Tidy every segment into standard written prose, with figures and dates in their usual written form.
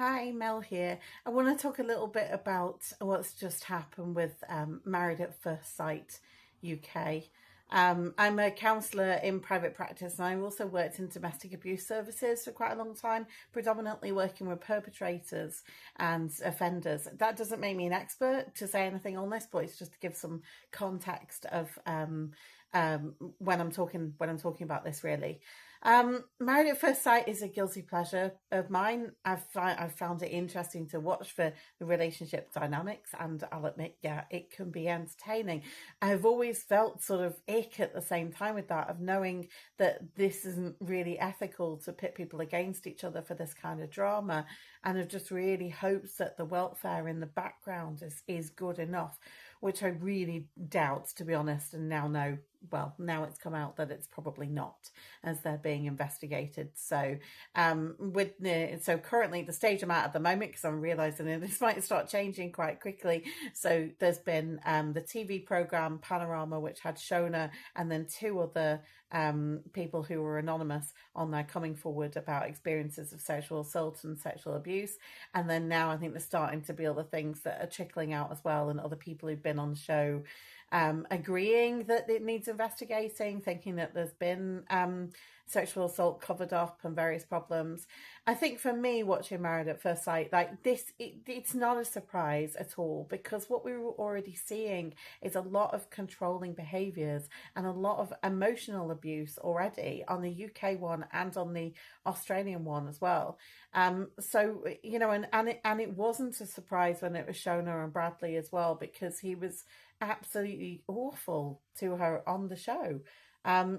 Hi, Mel here. I want to talk a little bit about what's just happened with Married at First Sight UK. I'm a counsellor in private practice and I've also worked in domestic abuse services for quite a long time, predominantly working with perpetrators and offenders. That doesn't make me an expert to say anything on this, but it's just to give some context of when I'm talking about this really. Married at First Sight is a guilty pleasure of mine. I've found it interesting to watch for the relationship dynamics, and I'll admit, yeah, it can be entertaining. I've always felt sort of ick at the same time with that, of knowing that this isn't really ethical to pit people against each other for this kind of drama, and I've just really hopes that the welfare in the background is good enough, which I really doubt, to be honest, and now know. Well, now it's come out that it's probably not, as they're being investigated. So, so currently the stage I'm at the moment, because I'm realising that this might start changing quite quickly. So there's been the TV program Panorama, which had Shona and then two other people who were anonymous on there coming forward about experiences of sexual assault and sexual abuse. And then now I think there's starting to be other things that are trickling out as well, and other people who've been on the show agreeing that it needs investigating, thinking that there's been sexual assault covered up and various problems. I think for me, watching Married at First Sight, like this, it's not a surprise at all, because what we were already seeing is a lot of controlling behaviours and a lot of emotional abuse already on the UK one and on the Australian one as well. So you know, and it wasn't a surprise when it was Shona and Bradley as well, because he was absolutely awful to her on the show.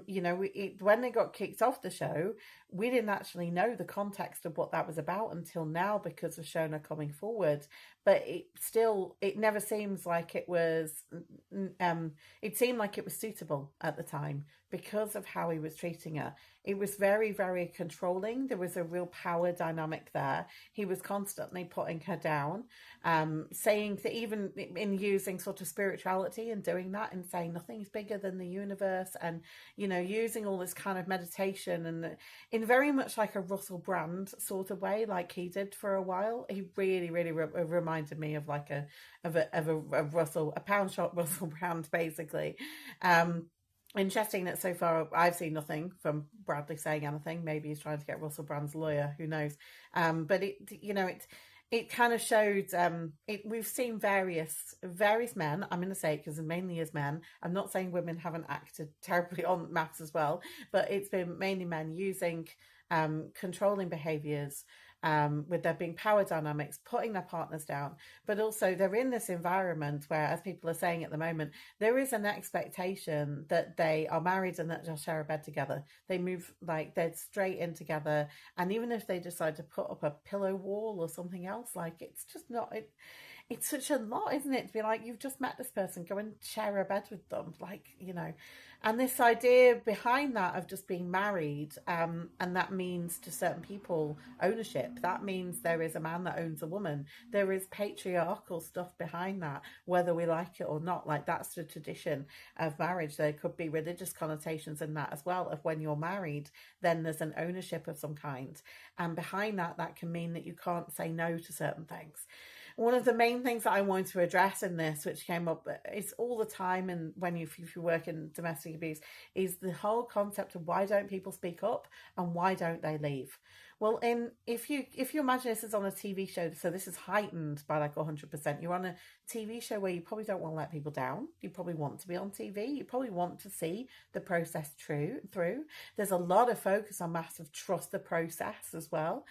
You know, when they got kicked off the show, we didn't actually know the context of what that was about until now, because of Shona coming forward. But it never seems like it was. It seemed like it was suitable at the time because of how he was treating her. It was very, very controlling. There was a real power dynamic there. He was constantly putting her down, saying that, even in using sort of spirituality and doing that and saying nothing's bigger than the universe, and you know, using all this kind of meditation, and in very much like a Russell Brand sort of way, like he did for a while. He really, really reminded me of like a pound shop Russell Brand, basically. Interesting that so far I've seen nothing from Bradley saying anything. Maybe he's trying to get Russell Brand's lawyer, who knows. But it kind of showed, we've seen various men. I'm going to say it because mainly as men. I'm not saying women haven't acted terribly on MAFS as well, but it's been mainly men using controlling behaviours, with there being power dynamics, putting their partners down. But also they're in this environment where, as people are saying at the moment, there is an expectation that they are married and that they'll share a bed together. They move, like, they're straight in together. And even if they decide to put up a pillow wall or something else, like, it's just not... It's such a lot, isn't it, to be like, you've just met this person, go and share a bed with them, like, you know. And this idea behind that of just being married, and that means to certain people ownership. That means there is a man that owns a woman. There is patriarchal stuff behind that, whether we like it or not. Like, that's the tradition of marriage. There could be religious connotations in that as well, of when you're married, then there's an ownership of some kind. And behind that, that can mean that you can't say no to certain things. One of the main things that I wanted to address in this, which came up, is all the time, and when if you work in domestic abuse, is the whole concept of why don't people speak up and why don't they leave? Well, if you imagine this is on a TV show, so this is heightened by like 100%. You're on a TV show where you probably don't want to let people down. You probably want to be on TV. You probably want to see the process through. There's a lot of focus on massive trust the process as well,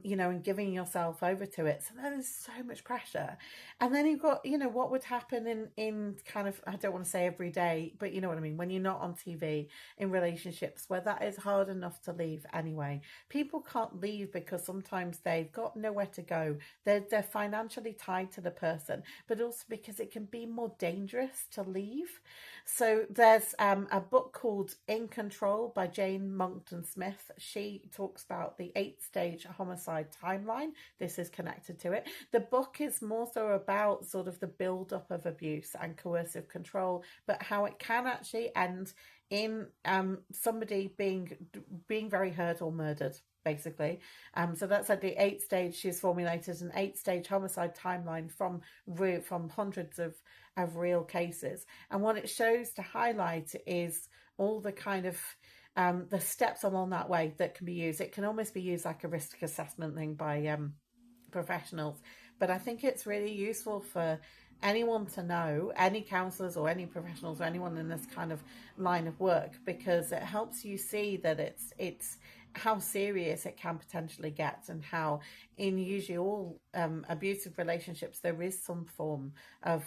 you know, and giving yourself over to it. So there is so much pressure. And then you've got, you know, what would happen in kind of, I don't want to say every day, but you know what I mean, when you're not on TV, in relationships where that is hard enough to leave anyway. People can't leave because sometimes they've got nowhere to go. They're financially tied to the person, but also because it can be more dangerous to leave. So there's a book called In Control by Jane Monckton Smith. She talks about the 8-stage homicide timeline. This is connected to it. The book is more so about sort of the build-up of abuse and coercive control, but how it can actually end in somebody being very hurt or murdered. basically. So that's at the 8-stage. She's formulated an 8-stage homicide timeline from hundreds of real cases. And what it shows to highlight is all the kind of the steps along that way that can be used. It can almost be used like a risk assessment thing by professionals. But I think it's really useful for anyone to know, any counsellors or any professionals or anyone in this kind of line of work, because it helps you see that it's how serious it can potentially get, and how in usually all abusive relationships there is some form of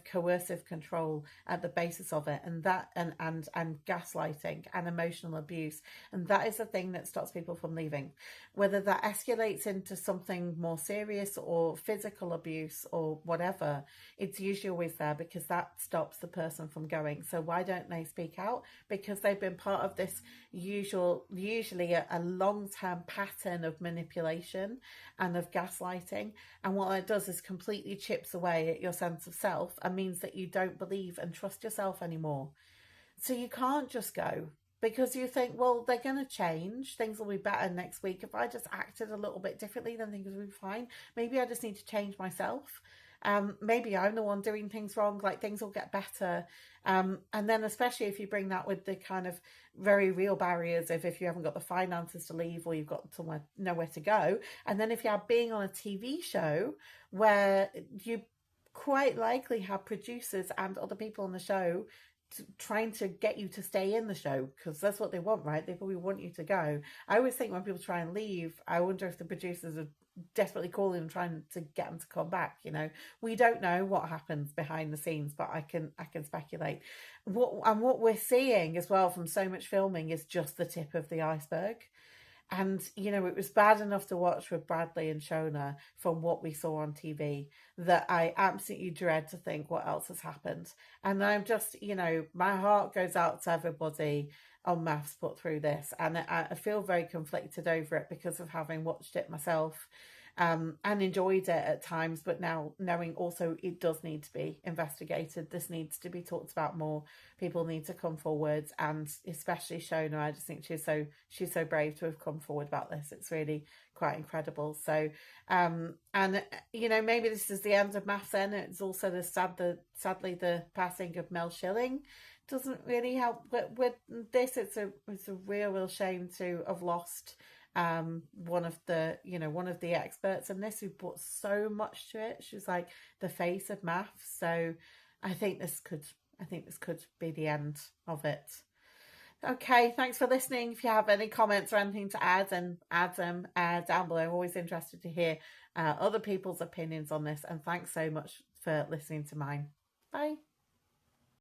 coercive control at the basis of it, and that and gaslighting and emotional abuse, and that is the thing that stops people from leaving. Whether that escalates into something more serious or physical abuse or whatever, it's usually always there, because that stops the person from going. So why don't they speak out? Because they've been part of this usually a long-term pattern of manipulation and of gaslighting, and what it does is completely chips away at your sense of self and means that you don't believe and trust yourself anymore. So you can't just go, because you think, well, they're going to change, things will be better next week. If I just acted a little bit differently, then things will be fine. Maybe I just need to change myself. Maybe I'm the one doing things wrong, like things will get better. And then especially if you bring that with the kind of very real barriers of if you haven't got the finances to leave, or you've got nowhere to go. And then if you're being on a TV show where you quite likely have producers and other people on the show trying to get you to stay in the show, because that's what they want, right? They probably want you to go. I always think when people try and leave, I wonder if the producers are desperately calling and trying to get them to come back. We don't know what happens behind the scenes, but I can speculate. What we're seeing as well from so much filming is just the tip of the iceberg. And, it was bad enough to watch with Bradley and Shona from what we saw on TV, that I absolutely dread to think what else has happened. And I'm just, my heart goes out to everybody on MAFS put through this. And I feel very conflicted over it because of having watched it myself. And enjoyed it at times, but now knowing also it does need to be investigated. This needs to be talked about more. People need to come forward, and especially Shona. I just think she's so brave to have come forward about this. It's really quite incredible. So, and maybe this is the end of MAFS. Then it's also sadly the passing of Mel Schilling doesn't really help. But with this, it's a real shame to have lost one of the experts in this, who brought so much to it. She was like the face of MAFS. So I think this could be the end of it. Okay, thanks for listening. If you have any comments or anything to add, then add them down below. I'm always interested to hear other people's opinions on this, and thanks so much for listening to mine. Bye.